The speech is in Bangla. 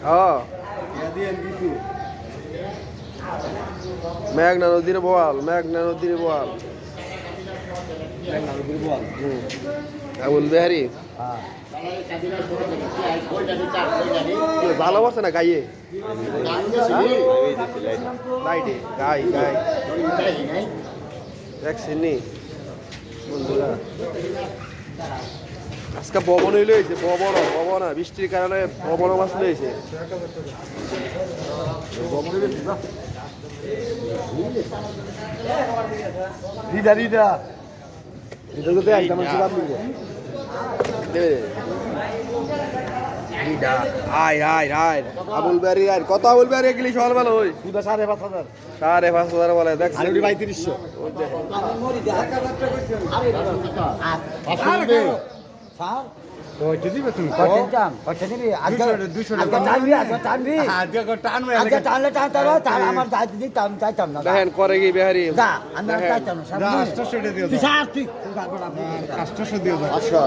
হ্যাঁ মেঘনা নদীর বোয়াল মেঘনা নদীর বোয়াল আবুল বিহারি ভালোবাসে না গাইয়ে লাইটে গাই গাই দেখছেন নি বন্ধুরা আজকে ববন হইলে হয়েছে ববনা বৃষ্টির কারণে ববন মাছ লয়েছে রিডা রিডা রিডা তো একদম জবাব দিব আয় আয় আয় আবুল বিহারি আয় কত আবুল বিহারি গেলি সকাল বেলা ওই সুদা 5,500 5,500 বলে দেখ আলুটি 3500 স্যার কত দিবে তুমি কত দাম কত দিবি আজকে 200 টানবি আজকে টানবি আজকে টানবে আজকে টানলে টানতারো তার আমার দায়িত্ব দিই আমি চাইতাম না দেখেন করে কি বিহারি যা আমি চাইতাম না 800 দিও তুই স্যার তুই 800 দিও আচ্ছা